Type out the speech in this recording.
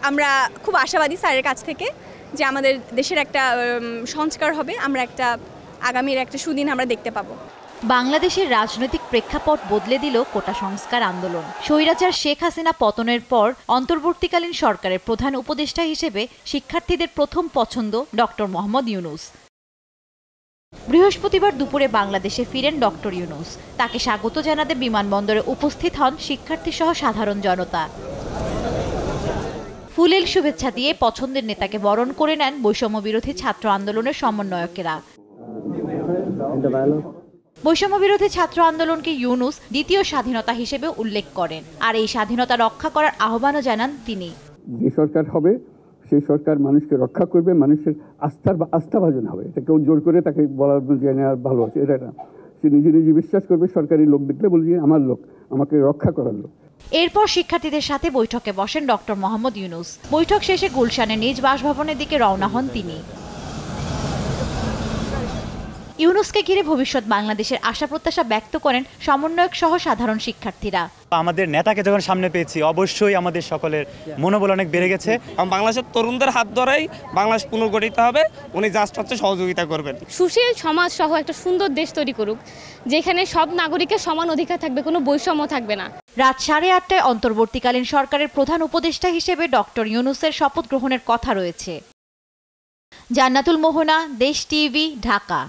আমরা খুব আশাবাদী স্যারের কাছ থেকে যে আমাদের দেশের একটা সংস্কার হবে, আমরা একটা আগামীর একটা সুদিন আমরা দেখতে পাবো। বাংলাদেশের রাজনৈতিক প্রেক্ষাপট বদলে দিল কোটা সংস্কার আন্দোলন। স্বৈরাচার শেখ হাসিনা পতনের পর অন্তর্বর্তীকালীন সরকারের প্রধান উপদেষ্টা হিসেবে শিক্ষার্থীদের প্রথম পছন্দ ডক্টর মোহাম্মদ ইউনূস। বৃহস্পতিবার দুপুরে বাংলাদেশে ফিরেন ডক্টর ইউনূস। তাকে স্বাগত জানাতে বিমানবন্দরে উপস্থিত হন শিক্ষার্থী সহ সাধারণ জনতা। ফুলেল শুভেচ্ছা দিয়ে পছন্দের নেতাকে বরণ করে নেন বৈষম্য বিরোধী ছাত্র আন্দোলনের সমন্বয়কেরা। বৈষম্য বিরোধী ছাত্র আন্দোলনকে ইউনূস দ্বিতীয় স্বাধীনতা হিসেবে উল্লেখ করেন, আর এই স্বাধীনতা রক্ষা করার আহ্বানও জানান তিনি। যে সরকার হবে সেই সরকার মানুষকে রক্ষা করবে, মানুষের আস্থাভাজন হবে। এটা কেউ জোর করে তাকে বলার যে ভালো আছে এটা না, সে নিজে নিজে বিশ্বাস করবে। সরকারি লোক দেখলে বলবে আমার লোক, আমাকে রক্ষা করার লোক। এরপর শিক্ষার্থীদের সাথে বৈঠকে বসেন ডক্টর মোহাম্মদ ইউনূস। বৈঠক শেষে গুলশানের নিজ বাসভবনের দিকে রওনা হন তিনি। ইউনূসকে ঘিরে ভবিষ্যৎ বাংলাদেশের আশা প্রত্যাশা ব্যক্ত করেন সমন্বয়ক সহ সাধারণ শিক্ষার্থীরা। আমাদের নেতাকে যখন সামনে পেয়েছি অবশ্যই আমাদের সকলের মনোবল অনেক বেড়ে গেছে। বাংলাদেশের তরুণদের হাত ধরেই বাংলাদেশ পুনর্গঠিত হবে, উনি জাস্ট হচ্ছে সহযোগিতা করবেন। সুশীল সমাজ সহ একটা সুন্দর দেশ তৈরি করুক, যেখানে সব নাগরিকের সমান অধিকার থাকবে, কোনো বৈষম্য থাকবে না। রাত 8:30টায় অন্তর্বর্তীকালীন সরকারের প্রধান উপদেষ্টা হিসেবে ডক্টর ইউনূসের শপথ গ্রহণের কথা রয়েছে। জান্নাতুল মোহনা, দেশ টিভি, ঢাকা।